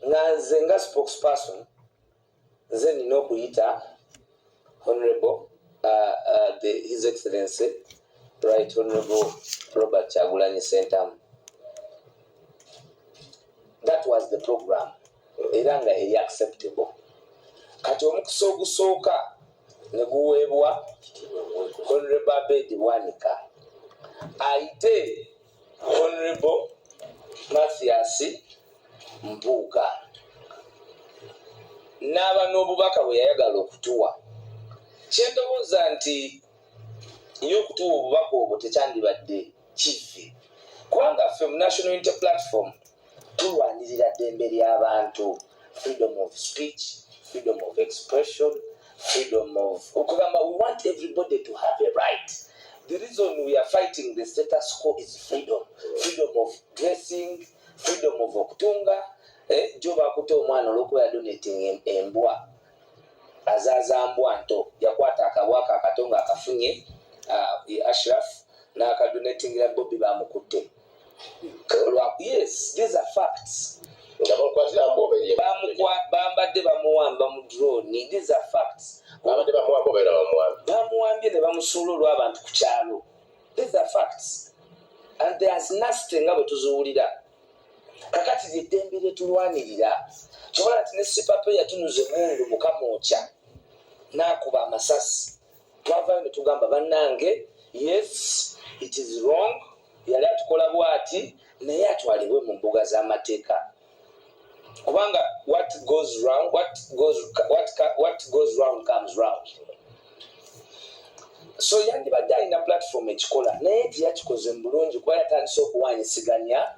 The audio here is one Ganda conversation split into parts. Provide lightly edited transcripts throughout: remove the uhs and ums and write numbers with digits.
nze nga spokesperson nze nina okuyita Honorable His Excellency Right Honorable Robert Kyagulanyi Ssentamu. That was the program. Era nga eri acceptable. Kati omukisa ogusooka ne guweebwa Honorable Abedi Bwanika ayite Honorable Mathias Mpuuga n'aba n'obubaka bwe yayagala okutuwa. Kyendowooza nti iyo okutuwa obubaka obwo tekyandibadde kivve, kubanga ffe mu National Unity Platform tulwanirira ddembe ly'abantu, freedom of speech, freedom of expression, freedom of okugamba, we want everybody to have a right. The reason we are fighting the status quo is freedom of dressing, freedom of okutunga. Joba akuta omwana olwokuba yadonating embwa, azaaza mbwa nto, yakwata akabwaka akatonga akafunye Ashraf n'akadonatingira Bobby bamukutte. Yes, these are facts. Bambadde bamuwamba mu drone. These are facts. Bamuwambye ne bamusuula olw'abantu ku kyalo. These are facts. And there's nothing nga bwe tuzuwulira. Kakati ly'eddembe lye tulwanirira. Kyobola nti ne Sipape yatunuza emmundu mukamwokya n'akuba amasasi. Twavaayo ne tugamba bannange, yes, it is wrong. Yali atukola bw'ati naye atwalibwe mu mbuga z'amateeka. Kubanga what goes round comes round. So yandibadde alina platform ekikola naye teyakikoze mu bulungi kuba yatandise okuwanyisiganya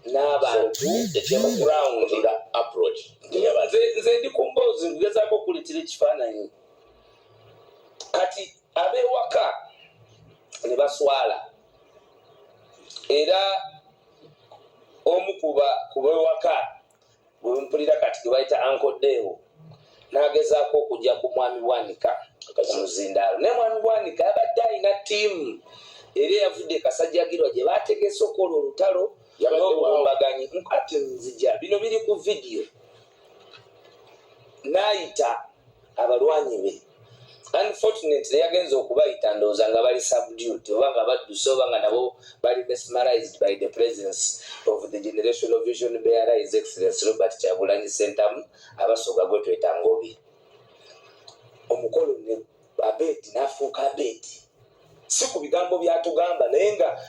n'abantu ground approach. Nze ndi ku mboozi ngezaako okuleetera ekifaananyi. Kati ab'ewaka ne baswala. Era omu ku b'ewaka bwe mpulira kati gwe bayita Uncle Deo n'agezaako okujja ku Mwami Bwanika omuzindaalo. Naye Mwami Bwanika yabadde alina ttiimu era eyavudde Kasajjagirwa gye baategese okukola olutalo n'obulumbaganyi. Ate nzija bino biri ku vidiyo. N'ayita abalwanyi be. Unfortunately yagenza okubayita ndowooza nga bali subdued oba nga badduse oba nga nabo bali mesmerized by the presence of the generational vision bearer His Excellency Robert Kyagulanyi Ssentamu abasooka gwe tweta Ngobi. Omukolo ne Abedi n'afuuka Abedi. Si ku bigambo byatugamba naye nga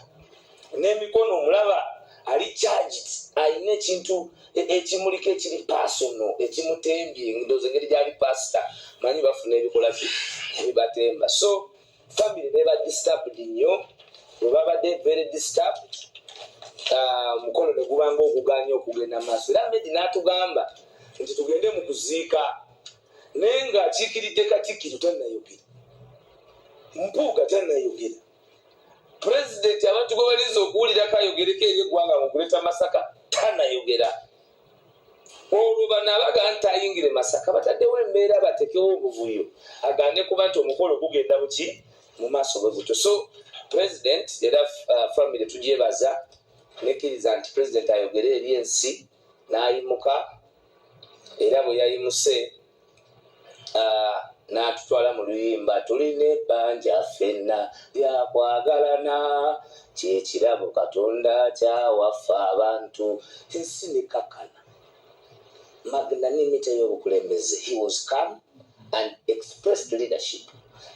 n'emikono omulaba ali charged, alina ekintu ekimulika ekiri personal ekimutembye ndowooza engeri gy'ali pastor manyi bafuna ebikola ebibatemba. So family neba disturbed nnyo, bwe babadde very disturbed. Mukolo ne gubanga okuganya okugenda maaso. Era Ahmed n'atugamba nti tugende mu kuziika naye nga akiikiridde Katikkiro tannayogera, Mpuuga tannayogera, President abantu gwe balinza okuwulirako ayogereko eri eggwanga mu kuleeta Masaka tannayogera. Olwo bano abaga nti ayingire Masaka bataddewo embeera batekewo obuvuyo agande kuba nti omukolo gugenda buki mu maaso bwe gutyo. So President era family tugyebaza nekkiriza nti President ayogere eri ensi n'ayimuka, era bwe yayimuse n'atutwala mu luyimba tulina ebbanja ffenna lyakwagalana kyekirabo Katonda kyawaffe abantu. Ensi nekakana. Magnanimity y'obukulembeze. He was calm and expressed leadership.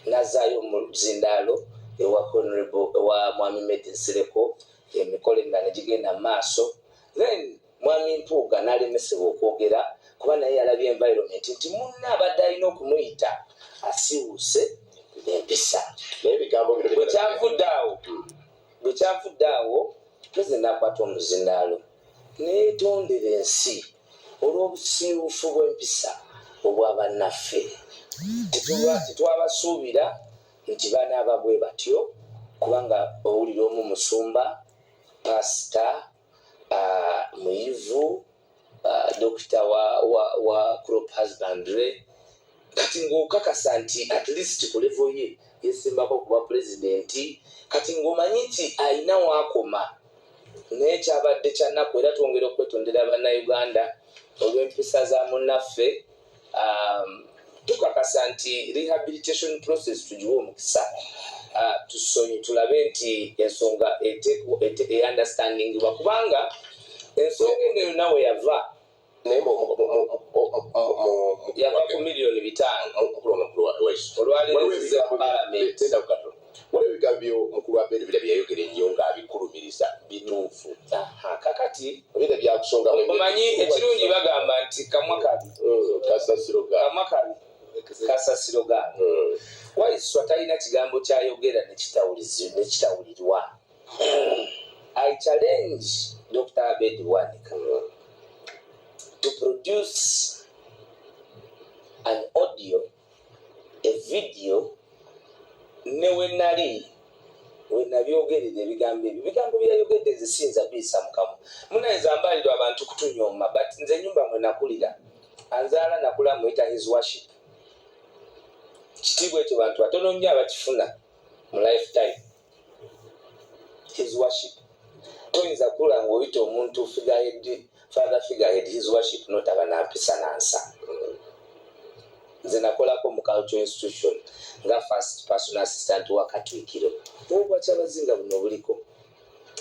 Nazaayo mu zindaalo ewa Honorable ewa Mwami Medi Nsireko emikolo endala ne gigenda mu maaso. Then Mwami Mpuuga n'alemesebwa okwogera kuba naye yalabye environment nti munna abadde alina okumuyita asiwuse n'empisa. Bwe kyanvudde awo President n'akwata omuzindaalo neetondera ensi olw'obusiiwufu bw'empisa obwa bannaffe. Tetwabasuubira nti banaaba bwe batyo kubanga owulira omu musumba, pastor, muyivu, doctor wa crop husbandry, kati ng'okakasa nti at least ku level ye yesimbako kuba president, kati ng'omanyi nti ayina waakoma n'ekyabadde kyannaku era twongera okwetondera bannayuganda olw'empisa za munnaffe. Tukakasa nti rehabilitation process tugiwe omukisa, tulabe nti ensonga understandingibwa, kubanga ensonga eno yonna we yava yava ku miliyoni 5 olwaleereza Parliament. Waliwo ebigambo by'omukulu wa Beera byayogera ennyo ng'abikulumiriza bituufu. Kakati ebyo byakusonga omanyi ekirungi bagamba nti kamwa kabi kasasiro gange. Waiswa talina kigambo kyayogera nekitawulirwa. I challenge Dr. Abed Bwanika to produce an audio, a video, ne wenabyogerera ebigambo byayogedde zisinza biyisa mukamu. Munayinza mbalirwa abantu kutunyooma, but nze ennyumba mwe nakulira anzaala nakula muyita his worship. Kitiibwa ekyo bantu batono nnyo abakifuna mu lifetime. His worship. Toyinza kula ng'oyita omuntu father figurehead his worship notaba nampisa nansa. Nze nakolako mu cultural institution nga first personal assistant wa Katwikiro. Obwakyabazinga buno buliko.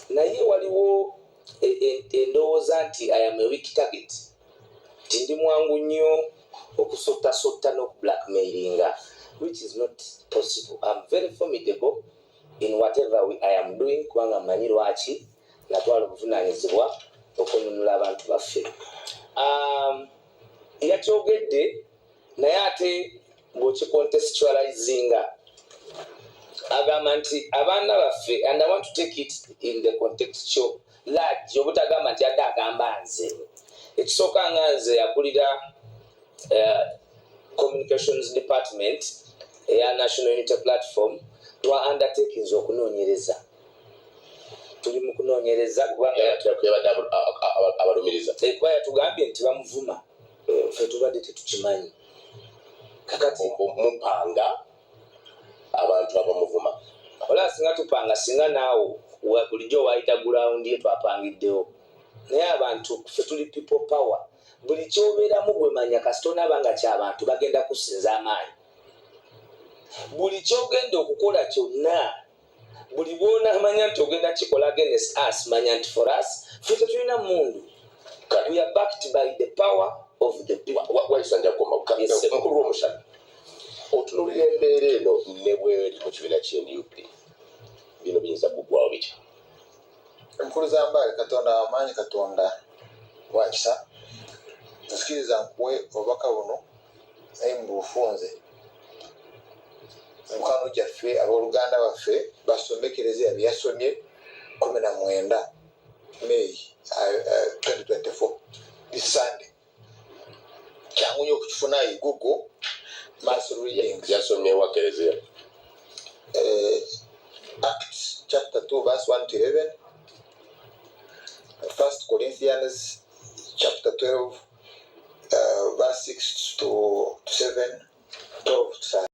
Naye waliwo endowooza nti I am a weak target. Nti ndi mwangu nnyo okusotta n'okublackmailinga, which is not possible. I'm very formidable in whatever I am doing, kubanga mmanyi lwaki natwala obuvunaanyizibwa okununula abantu baffe. Yakyogedde naye ate bw'okikontextualizinga agamba nti abaana baffe, and I want to take it in the contextual large, obutagamba nti adde agamba nze. Ekisooka nga nze yakulira communications department eya National Unity Platform, twa undertakings okunoonyereza. Tuli mu kunoonyereza kubanga abalumiriza kuba yatugambye nti bamuvuma, ffe tubadde tetukimanyi. Kakati mupanga abantu abamuvuma. Ola singa tupanga, singa naawe bulijjo waayita gulawundi ye twapangiddewo. Naye abantu ffe tuli people power. Buli kyobeeramu gwe manya kasita onaabanga ky'abantu bagenda kusinza amaanyi. Buli kyogenda okukola kyonna, buli bw'onaamanya nti ogenda kikola against us, manya nti for us ffe tetulina mundu. We are backed by the power of the people. Waisanja mukulu w'omushana otunulira embeera eno ne bweri mu kibiina ky'NUP, bino biyinza kuggwawo bitya? Enkulu za Mbale, Katonda w'amaanyi, Katonda wa kisa, nzikiriza nkuwe obubaka buno naye mu bufunze. Mukwano gyaffe abooluganda baffe basomekereze ebyasomye 19 May 2024 this Sunday. Kyangu nnyo okukifuna Google mass readings. Yasomye wa Kereziya. Acts chapter 2 verse 1 to 11. 1 Corinthians chapter 12 verse 6 to 7, 12 to 7.